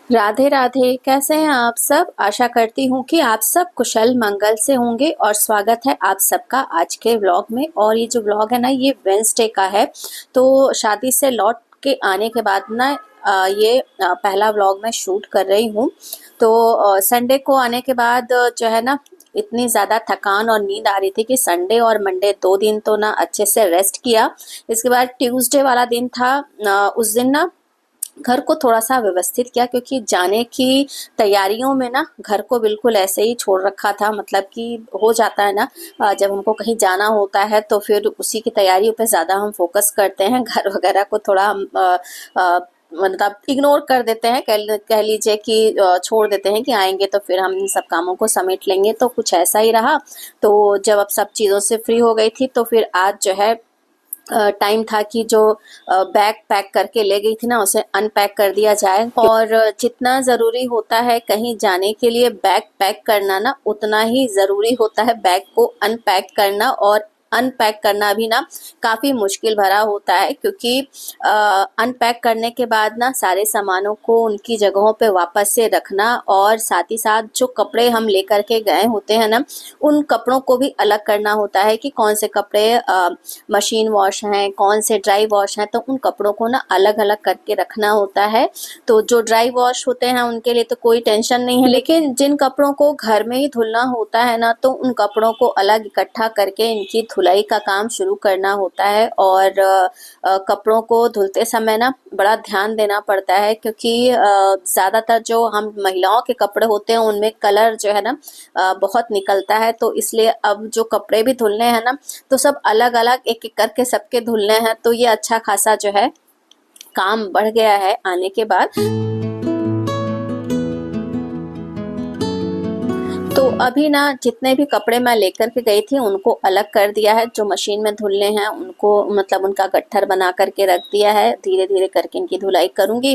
राधे राधे। कैसे हैं आप सब? आशा करती हूँ कि आप सब कुशल मंगल से होंगे और स्वागत है आप सबका आज के व्लॉग में। और ये जो व्लॉग है ना, ये वेंसडे का है। तो शादी से लौट के आने के बाद ना ये पहला व्लॉग मैं शूट कर रही हूँ। तो संडे को आने के बाद जो है ना, इतनी ज़्यादा थकान और नींद आ रही थी कि संडे और मंडे 2 दिन तो ना अच्छे से रेस्ट किया। इसके बाद ट्यूसडे वाला दिन था, उस दिन ना घर को थोड़ा-सा व्यवस्थित किया, क्योंकि जाने की तैयारियों में ना घर को बिल्कुल ऐसे ही छोड़ रखा था। मतलब कि हो जाता है ना, जब हमको कहीं जाना होता है तो फिर उसी की तैयारियों पे ज़्यादा हम फ़ोकस करते हैं। घर वगैरह को थोड़ा हम मतलब इग्नोर कर देते हैं, कह लीजिए कि छोड़ देते हैं कि आएँगे तो फिर हम इन सब कामों को समेट लेंगे। तो कुछ ऐसा ही रहा। तो जब अब सब चीज़ों से फ्री हो गई थी तो फिर आज जो है टाइम था कि जो बैग पैक करके ले गई थी ना, उसे अनपैक कर दिया जाए। और जितना ज़रूरी होता है कहीं जाने के लिए बैग पैक करना ना, उतना ही ज़रूरी होता है बैग को अनपैक करना। और अनपैक करना भी ना काफ़ी मुश्किल भरा होता है, क्योंकि अनपैक करने के बाद ना सारे सामानों को उनकी जगहों पे वापस से रखना, और साथ ही साथ जो कपड़े हम लेकर के गए होते हैं ना, उन कपड़ों को भी अलग करना होता है कि कौन से कपड़े मशीन वॉश हैं, कौन से ड्राई वॉश हैं। तो उन कपड़ों को ना अलग अलग करके रखना होता है। तो जो ड्राई वॉश होते हैं उनके लिए तो कोई टेंशन नहीं है, लेकिन जिन कपड़ों को घर में ही धुलना होता है ना, तो उन कपड़ों को अलग इकट्ठा करके इनकी धुलाई का काम शुरू करना होता है। और कपड़ों को धुलते समय ना बड़ा ध्यान देना पड़ता है, क्योंकि ज़्यादातर जो हम महिलाओं के कपड़े होते हैं उनमें कलर जो है ना बहुत निकलता है। तो इसलिए अब जो कपड़े भी धुलने हैं ना, तो सब अलग अलग एक एक करके सबके धुलने हैं। तो ये अच्छा खासा जो है काम बढ़ गया है आने के बाद। तो अभी ना जितने भी कपड़े मैं लेकर के गई थी उनको अलग कर दिया है। जो मशीन में धुलने हैं उनको मतलब उनका गट्ठर बना करके रख दिया है। धीरे धीरे करके इनकी धुलाई करूंगी।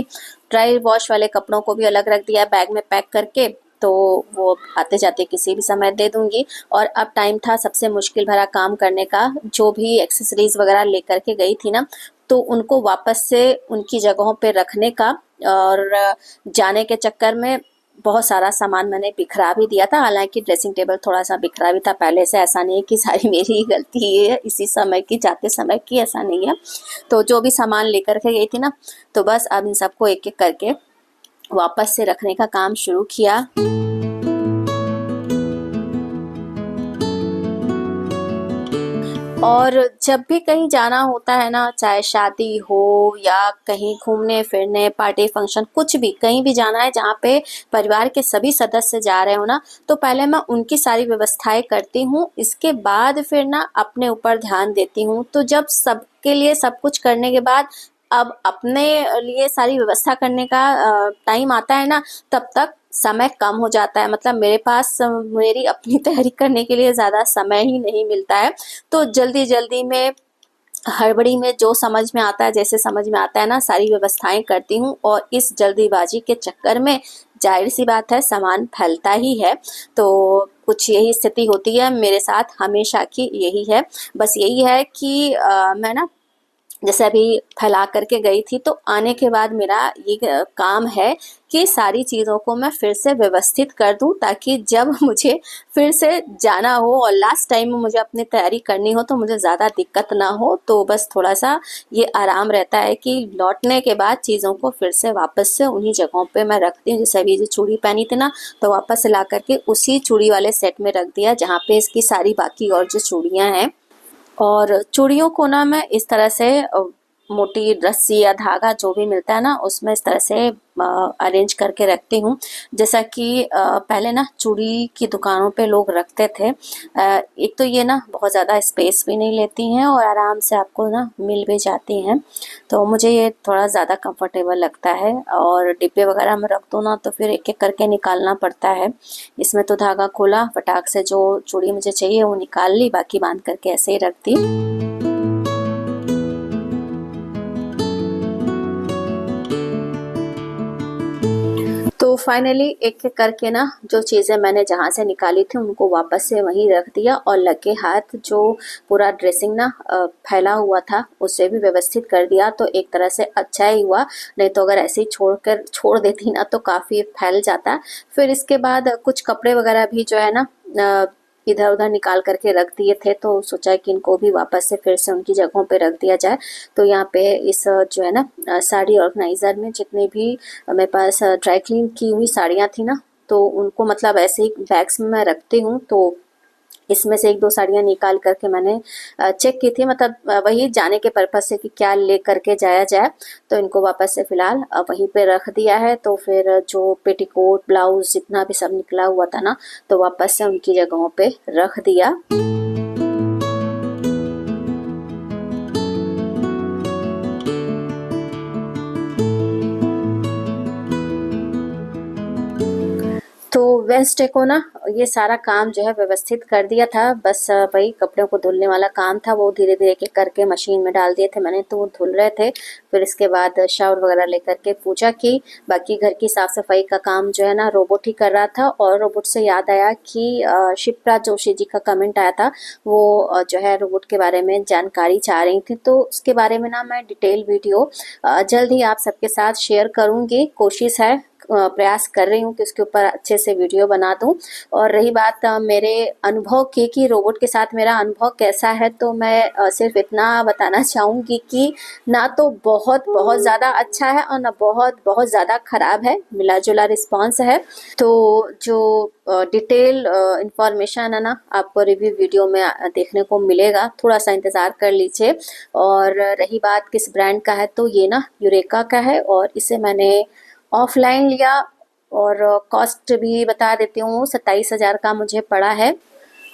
ड्राई वॉश वाले कपड़ों को भी अलग रख दिया बैग में पैक करके। तो वो आते जाते किसी भी समय दे दूंगी। और अब टाइम था सबसे मुश्किल भरा काम करने का। जो भी एक्सेसरीज वगैरह लेकर के गई थी ना, तो उनको वापस से उनकी जगहों पे रखने का। और जाने के चक्कर में बहुत सारा सामान मैंने बिखरा भी दिया था। हालांकि ड्रेसिंग टेबल थोड़ा सा बिखरा भी था पहले से, ऐसा नहीं है कि सारी मेरी ही गलती है इसी समय की, जाते समय की, ऐसा नहीं है। तो जो भी सामान लेकर के गई थी ना, तो बस अब इन सबको एक एक करके वापस से रखने का काम शुरू किया। और जब भी कहीं जाना होता है ना, चाहे शादी हो या कहीं घूमने फिरने, पार्टी फंक्शन, कुछ भी कहीं भी जाना है जहाँ पे परिवार के सभी सदस्य जा रहे हो ना, तो पहले मैं उनकी सारी व्यवस्थाएं करती हूँ। इसके बाद फिर ना अपने ऊपर ध्यान देती हूँ। तो जब सबके लिए सब कुछ करने के बाद अब अपने लिए सारी व्यवस्था करने का टाइम आता है ना, तब तक समय कम हो जाता है। मतलब मेरे पास मेरी अपनी तैयारी करने के लिए ज़्यादा समय ही नहीं मिलता है। तो जल्दी जल्दी में, हड़बड़ी में जो समझ में आता है, जैसे समझ में आता है ना, सारी व्यवस्थाएं करती हूँ। और इस जल्दीबाजी के चक्कर में जाहिर सी बात है सामान फैलता ही है। तो कुछ यही स्थिति होती है मेरे साथ हमेशा की, यही है। बस यही है कि मैं ना जैसे अभी फैला करके गई थी, तो आने के बाद मेरा ये काम है कि सारी चीज़ों को मैं फिर से व्यवस्थित कर दूं, ताकि जब मुझे फिर से जाना हो और लास्ट टाइम में मुझे अपनी तैयारी करनी हो तो मुझे ज़्यादा दिक्कत ना हो। तो बस थोड़ा सा ये आराम रहता है कि लौटने के बाद चीज़ों को फिर से वापस से उन्हीं जगहों पे मैं रखती हूँ। जैसे अभी जो चूड़ी पहनी थी ना, तो वापस से ला करके उसी चूड़ी वाले सेट में रख दिया जहाँ पे इसकी सारी बाकी और जो चूड़ियाँ हैं। और चूड़ियों को ना मैं इस तरह से मोटी रस्सी या धागा जो भी मिलता है ना, उसमें इस तरह से अरेंज करके रखती हूँ। जैसा कि पहले ना चूड़ी की दुकानों पे लोग रखते थे। एक तो ये ना बहुत ज़्यादा स्पेस भी नहीं लेती हैं और आराम से आपको ना मिल भी जाती हैं। तो मुझे ये थोड़ा ज़्यादा कंफर्टेबल लगता है। और डिब्बे वगैरह में रख दो ना, तो फिर एक एक करके निकालना पड़ता है। इसमें तो धागा खोला, फटाक से जो चूड़ी मुझे चाहिए वो निकाल ली, बाकी बांध करके ऐसे ही रख दी। तो फाइनली एक एक करके ना जो चीज़ें मैंने जहाँ से निकाली थी उनको वापस से वहीं रख दिया और लगे हाथ जो पूरा ड्रेसिंग ना फैला हुआ था उसे भी व्यवस्थित कर दिया। तो एक तरह से अच्छा ही हुआ, नहीं तो अगर ऐसे ही छोड़ देती ना तो काफ़ी फैल जाता। फिर इसके बाद कुछ कपड़े वगैरह भी जो है ना इधर उधर निकाल करके रख दिए थे, तो सोचा कि इनको भी वापस से फिर से उनकी जगहों पे रख दिया जाए। तो यहाँ पे इस जो है ना साड़ी ऑर्गेनाइज़र में जितने भी मेरे पास ड्राई क्लीन की हुई साड़ियाँ थी ना, तो उनको मतलब ऐसे ही बैग्स में मैं रखती हूँ। तो इसमें से एक दो साड़ियाँ निकाल करके मैंने चेक की थी, मतलब वही जाने के पर्पज़ से कि क्या ले करके जाया जाए। तो इनको वापस से फ़िलहाल वहीं पे रख दिया है। तो फिर जो पेटीकोट ब्लाउज़ जितना भी सब निकला हुआ था ना, तो वापस से उनकी जगहों पे रख दिया। तो वेंसडे को ना ये सारा काम जो है व्यवस्थित कर दिया था। बस वही कपड़ों को धुलने वाला काम था, वो धीरे धीरे के करके मशीन में डाल दिए थे मैंने, तो वो धुल रहे थे। फिर इसके बाद शावर वगैरह लेकर के पूजा की। बाकी घर की साफ सफाई का काम जो है ना रोबोट ही कर रहा था। और रोबोट से याद आया कि शिप्रा जोशी जी का कमेंट आया था, वो जो है रोबोट के बारे में जानकारी चाह रही थी। तो उसके बारे में ना मैं डिटेल वीडियो जल्द ही आप सबके साथ शेयर करूँगी। कोशिश है, प्रयास कर रही हूँ कि उसके ऊपर अच्छे से वीडियो बना दूँ। और रही बात मेरे अनुभव की कि रोबोट के साथ मेरा अनुभव कैसा है, तो मैं सिर्फ इतना बताना चाहूँगी कि ना तो बहुत बहुत ज़्यादा अच्छा है और ना बहुत बहुत ज़्यादा ख़राब है, मिला जुला रिस्पॉन्स है। तो जो डिटेल इंफॉर्मेशन है ना आपको रिव्यू वीडियो में देखने को मिलेगा, थोड़ा सा इंतज़ार कर लीजिए। और रही बात किस ब्रांड का है, तो ये ना यूरेका का है और इसे मैंने ऑफलाइन लिया और कॉस्ट भी बता देती हूँ, 27,000 का मुझे पड़ा है।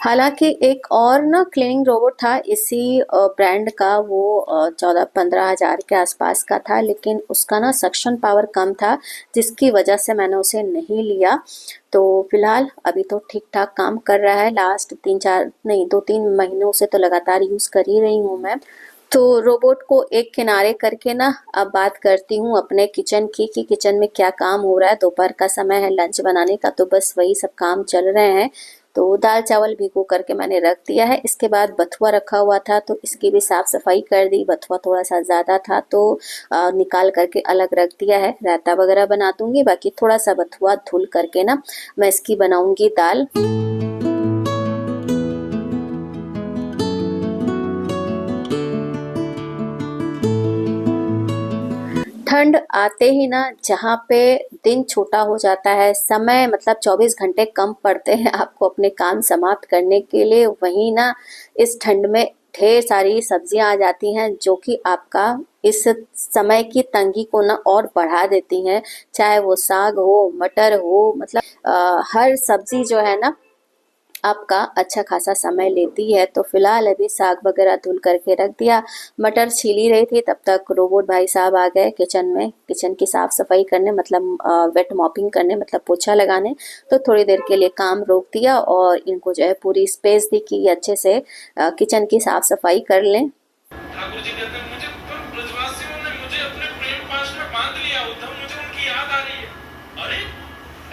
हालांकि एक और ना क्लीनिंग रोबोट था इसी ब्रांड का, वो 14-15 हज़ार के आसपास का था, लेकिन उसका ना सक्शन पावर कम था, जिसकी वजह से मैंने उसे नहीं लिया। तो फिलहाल अभी तो ठीक ठाक काम कर रहा है। लास्ट 2-3 महीनों से तो लगातार यूज़ कर ही रही हूँ मैं। तो रोबोट को एक किनारे करके ना अब बात करती हूँ अपने किचन की कि किचन में क्या काम हो रहा है। दोपहर का समय है लंच बनाने का, तो बस वही सब काम चल रहे हैं। तो दाल चावल भिगो करके मैंने रख दिया है। इसके बाद बथुआ रखा हुआ था, तो इसकी भी साफ सफाई कर दी। बथुआ थोड़ा सा ज़्यादा था तो निकाल करके अलग रख दिया है। रायता वगैरह बना दूंगी, बाकी थोड़ा सा बथुआ धुल करके ना मैं इसकी बनाऊंगी दाल। ठंड आते ही ना जहाँ पे दिन छोटा हो जाता है, समय मतलब 24 घंटे कम पड़ते हैं आपको अपने काम समाप्त करने के लिए, वहीं ना इस ठंड में ढेर सारी सब्जियां आ जाती हैं जो कि आपका इस समय की तंगी को ना और बढ़ा देती हैं। चाहे वो साग हो, मटर हो, मतलब हर सब्जी जो है ना आपका अच्छा खासा समय लेती है। तो फिलहाल अभी साग वगैरह धुल करके रख दिया। मटर छील ही रही थी, तब तक रोबोट भाई साहब आ गए किचन में, किचन की साफ सफाई करने, मतलब वेट मॉपिंग करने, मतलब पोछा लगाने। तो थोड़ी देर के लिए काम रोक दिया और इनको जो है पूरी स्पेस दी कि अच्छे से किचन की साफ सफाई कर लें। ठाकुर जी कहते हैं मुझे पर ब्रजवासियों ने मुझे अपने प्रेम पाश में बांध लिया, उद्धव मुझे उनकी याद आ रही है। अरे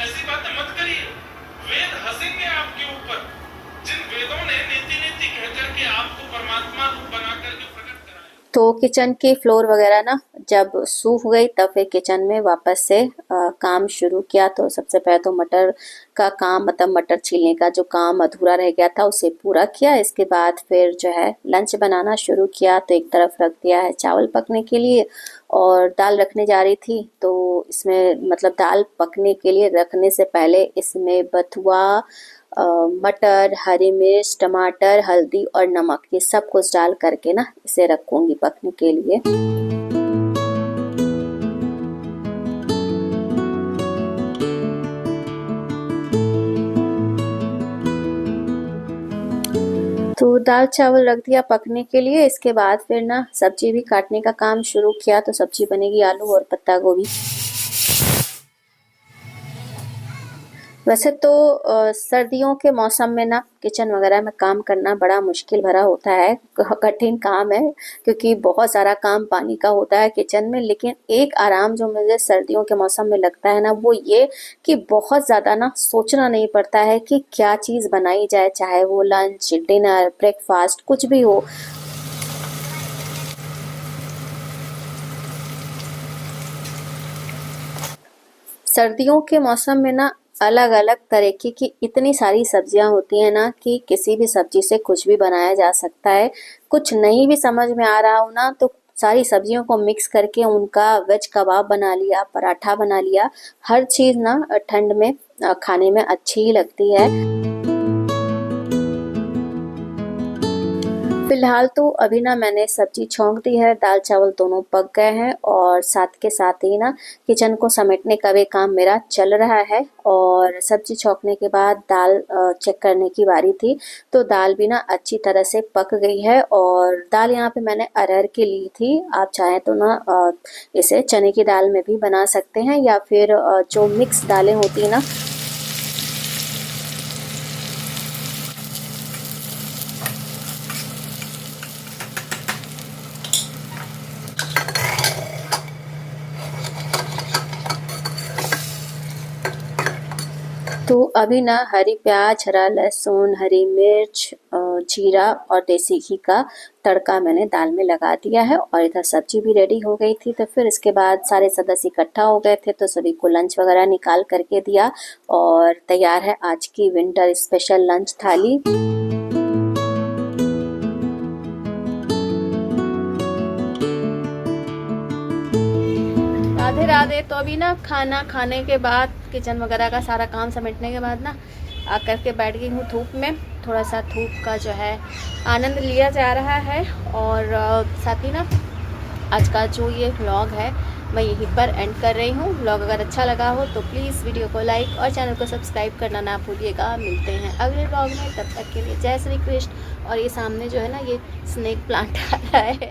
ऐसी बातें मत करिए, वेद हंसेंगे आपके ऊपर। जिन वेदों ने नीति नीति कह करके आपको परमात्मा रूप बना करके प्रकट कराया। तो किचन की फ्लोर वगैरह ना जब सूख गई तब फिर किचन में वापस से काम शुरू किया। तो सबसे पहले तो मटर का काम, मतलब मटर छीलने का जो काम अधूरा रह गया था उसे पूरा किया। इसके बाद फिर जो है लंच बनाना शुरू किया। तो एक तरफ रख दिया है चावल पकने के लिए और दाल रखने जा रही थी। तो इसमें मतलब दाल पकने के लिए रखने से पहले इसमें बथुआ, मटर, हरी मिर्च, टमाटर, हल्दी और नमक, ये सब कुछ डाल करके ना इसे रखूंगी पकने के लिए। तो दाल चावल रख दिया पकने के लिए। इसके बाद फिर ना सब्जी भी काटने का काम शुरू किया। तो सब्जी बनेगी आलू और पत्ता गोभी। वैसे तो सर्दियों के मौसम में ना किचन वगैरह में काम करना बड़ा मुश्किल भरा होता है, कठिन काम है, क्योंकि बहुत सारा काम पानी का होता है किचन में। लेकिन एक आराम जो मुझे सर्दियों के मौसम में लगता है ना, वो ये कि बहुत ज़्यादा ना सोचना नहीं पड़ता है कि क्या चीज़ बनाई जाए, चाहे वो लंच, डिनर, ब्रेकफास्ट कुछ भी हो। सर्दियों के मौसम में ना अलग अलग तरीके की इतनी सारी सब्जियां होती हैं ना कि किसी भी सब्जी से कुछ भी बनाया जा सकता है। कुछ नहीं भी समझ में आ रहा हो ना, तो सारी सब्जियों को मिक्स करके उनका वेज कबाब बना लिया, पराठा बना लिया। हर चीज़ ना ठंड में खाने में अच्छी ही लगती है। फिलहाल तो अभी ना मैंने सब्जी छौंक दी है, दाल चावल दोनों पक गए हैं और साथ के साथ ही ना किचन को समेटने का भी काम मेरा चल रहा है। और सब्जी छौंकने के बाद दाल चेक करने की बारी थी, तो दाल भी ना अच्छी तरह से पक गई है। और दाल यहाँ पे मैंने अरहर की ली थी, आप चाहें तो ना इसे चने की दाल में भी बना सकते हैं, या फिर जो मिक्स दालें होती ना। तो अभी ना हरी प्याज, हरा लहसुन, हरी मिर्च, जीरा और देसी घी का तड़का मैंने दाल में लगा दिया है। और इधर सब्जी भी रेडी हो गई थी। तो फिर इसके बाद सारे सदस्य इकट्ठा हो गए थे, तो सभी को लंच वगैरह निकाल करके दिया और तैयार है आज की विंटर स्पेशल लंच थाली। राधे राधे। तो अभी ना खाना खाने के बाद, किचन वगैरह का सारा काम समेटने के बाद ना आकर के बैठ गई हूँ धूप में। थोड़ा सा धूप का जो है आनंद लिया जा रहा है। और साथ ही ना आज का जो ये व्लॉग है मैं यहीं पर एंड कर रही हूँ। व्लॉग अगर अच्छा लगा हो तो प्लीज़ वीडियो को लाइक और चैनल को सब्सक्राइब करना ना भूलिएगा। मिलते हैं अगले व्लॉग में, तब तक के लिए जय श्री कृष्ण। और ये सामने जो है ना, ये स्नेक प्लांट आ रहा है।